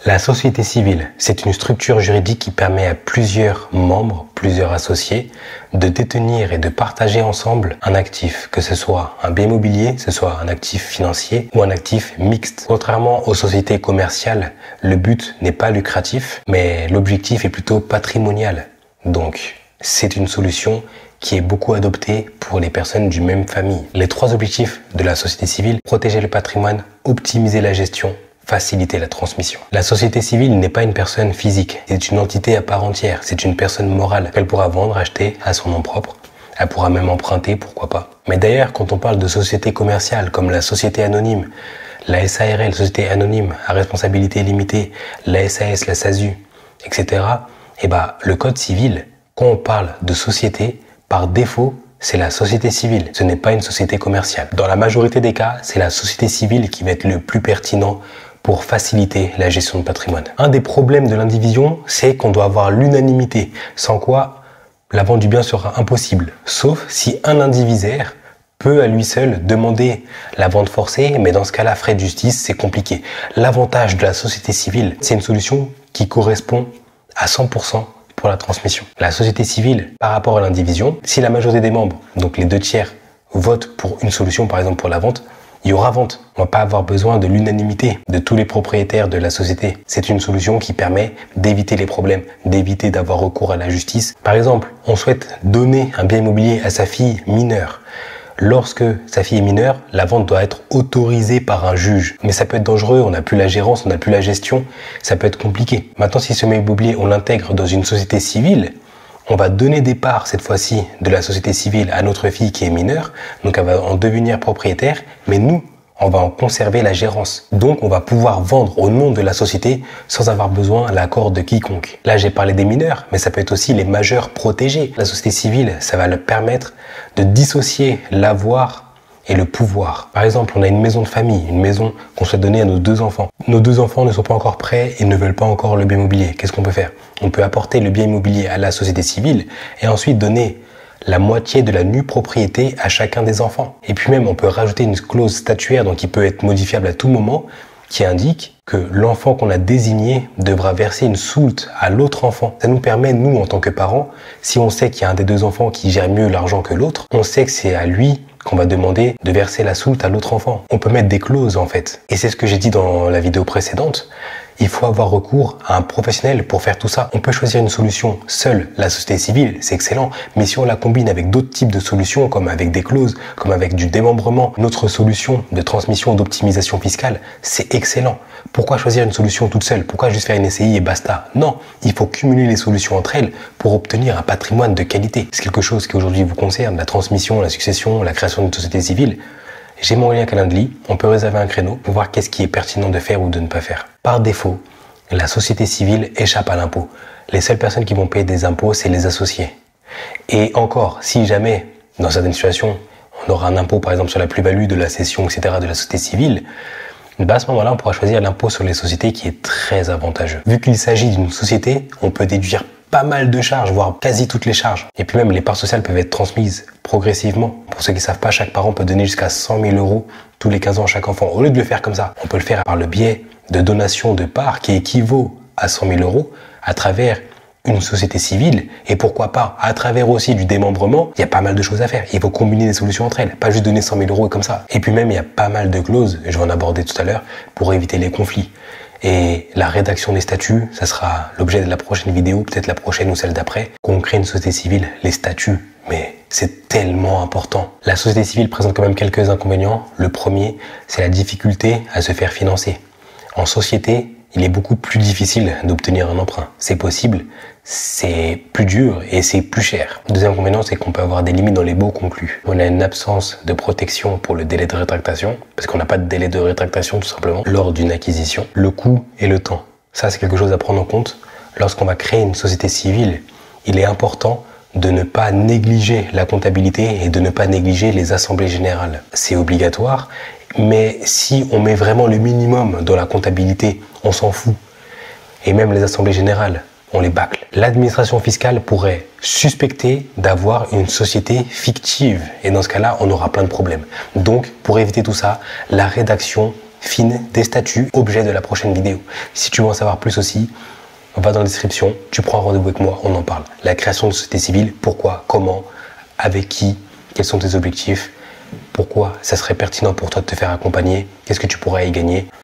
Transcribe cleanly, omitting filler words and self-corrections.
La société civile, c'est une structure juridique qui permet à plusieurs membres, plusieurs associés, de détenir et de partager ensemble un actif, que ce soit un bien immobilier, que ce soit un actif financier ou un actif mixte. Contrairement aux sociétés commerciales, le but n'est pas lucratif, mais l'objectif est plutôt patrimonial. Donc, c'est une solution qui est beaucoup adoptée pour les personnes d'une même famille. Les 3 objectifs de la société civile: protéger le patrimoine, optimiser la gestion, faciliter la transmission. La société civile n'est pas une personne physique, c'est une entité à part entière, c'est une personne morale qu'elle pourra vendre, acheter à son nom propre. Elle pourra même emprunter, pourquoi pas. Mais d'ailleurs, quand on parle de sociétés commerciales comme la société anonyme, la SARL, société anonyme à responsabilité limitée, la SAS, la SASU, etc., le code civil, quand on parle de société, par défaut, c'est la société civile. Ce n'est pas une société commerciale. Dans la majorité des cas, c'est la société civile qui va être le plus pertinent pour faciliter la gestion de patrimoine. Un des problèmes de l'indivision, c'est qu'on doit avoir l'unanimité, sans quoi la vente du bien sera impossible, sauf si un indivisaire peut à lui seul demander la vente forcée, mais dans ce cas-là, frais de justice, c'est compliqué. L'avantage de la société civile, c'est une solution qui correspond à 100% pour la transmission. La société civile, par rapport à l'indivision, si la majorité des membres, donc les 2/3, votent pour une solution, par exemple pour la vente, il y aura vente. On va pas avoir besoin de l'unanimité de tous les propriétaires de la société. C'est une solution qui permet d'éviter les problèmes, d'éviter d'avoir recours à la justice. Par exemple, on souhaite donner un bien immobilier à sa fille mineure. Lorsque sa fille est mineure, la vente doit être autorisée par un juge. Mais ça peut être dangereux, on n'a plus la gérance, on n'a plus la gestion, ça peut être compliqué. Maintenant, si ce bien immobilier, on l'intègre dans une société civile, on va donner des parts, cette fois-ci, de la société civile à notre fille qui est mineure, donc elle va en devenir propriétaire, mais nous, on va en conserver la gérance. Donc, on va pouvoir vendre au nom de la société sans avoir besoin de l'accord de quiconque. Là, j'ai parlé des mineurs, mais ça peut être aussi les majeurs protégés. La société civile, ça va leur permettre de dissocier l'avoir et le pouvoir. Par exemple, on a une maison de famille, une maison qu'on souhaite donner à nos 2 enfants. Nos 2 enfants ne sont pas encore prêts et ne veulent pas encore le bien immobilier. Qu'est-ce qu'on peut faire? On peut apporter le bien immobilier à la société civile et ensuite donner la moitié de la nue propriété à chacun des enfants. Et puis même, on peut rajouter une clause statuaire, donc qui peut être modifiable à tout moment, qui indique que l'enfant qu'on a désigné devra verser une soulte à l'autre enfant. Ça nous permet, nous, en tant que parents, si on sait qu'il y a un des 2 enfants qui gère mieux l'argent que l'autre, on sait que c'est à lui qu'on va demander de verser la soulte à l'autre enfant. On peut mettre des clauses, en fait. Et c'est ce que j'ai dit dans la vidéo précédente. Il faut avoir recours à un professionnel pour faire tout ça. On peut choisir une solution seule, la société civile, c'est excellent. Mais si on la combine avec d'autres types de solutions, comme avec des clauses, comme avec du démembrement, une autre solution de transmission, d'optimisation fiscale, c'est excellent. Pourquoi choisir une solution toute seule? Pourquoi juste faire une SCI et basta? Non, il faut cumuler les solutions entre elles pour obtenir un patrimoine de qualité. C'est quelque chose qui aujourd'hui vous concerne, la transmission, la succession, la création d'une société civile. J'ai mon lien Calendly, on peut réserver un créneau pour voir qu'est-ce qui est pertinent de faire ou de ne pas faire. Par défaut, la société civile échappe à l'impôt. Les seules personnes qui vont payer des impôts, c'est les associés. Et encore, si jamais, dans certaines situations, on aura un impôt par exemple sur la plus-value de la cession, etc. de la société civile, à ce moment-là, on pourra choisir l'impôt sur les sociétés qui est très avantageux. Vu qu'il s'agit d'une société, on peut déduire pas mal de charges, voire quasi toutes les charges. Et puis même, les parts sociales peuvent être transmises progressivement. Pour ceux qui ne savent pas, chaque parent peut donner jusqu'à 100 000 € tous les 15 ans à chaque enfant. Au lieu de le faire comme ça, on peut le faire par le biais de donation de parts qui équivaut à 100 000 € à travers une société civile et pourquoi pas à travers aussi du démembrement. Il y a pas mal de choses à faire. Il faut combiner les solutions entre elles, pas juste donner 100 000 € comme ça. Et puis même, il y a pas mal de clauses, je vais en aborder tout à l'heure, pour éviter les conflits. Et la rédaction des statuts, ça sera l'objet de la prochaine vidéo, peut-être la prochaine ou celle d'après. Quand on crée une société civile, les statuts, mais c'est tellement important. La société civile présente quand même quelques inconvénients. Le premier, c'est la difficulté à se faire financer. En société, il est beaucoup plus difficile d'obtenir un emprunt. C'est possible, c'est plus dur et c'est plus cher. Le deuxième inconvénient, c'est qu'on peut avoir des limites dans les baux conclus. On a une absence de protection pour le délai de rétractation, parce qu'on n'a pas de délai de rétractation tout simplement lors d'une acquisition. Le coût et le temps. Ça, c'est quelque chose à prendre en compte. Lorsqu'on va créer une société civile, il est important de ne pas négliger la comptabilité et de ne pas négliger les assemblées générales. C'est obligatoire, mais si on met vraiment le minimum dans la comptabilité, on s'en fout. Et même les assemblées générales, on les bâcle. L'administration fiscale pourrait suspecter d'avoir une société fictive. Et dans ce cas-là, on aura plein de problèmes. Donc, pour éviter tout ça, la rédaction fine des statuts, objet de la prochaine vidéo. Si tu veux en savoir plus aussi, va dans la description, tu prends un rendez-vous avec moi, on en parle. La création de société civile, pourquoi, comment, avec qui, quels sont tes objectifs, pourquoi ça serait pertinent pour toi de te faire accompagner, qu'est-ce que tu pourrais y gagner.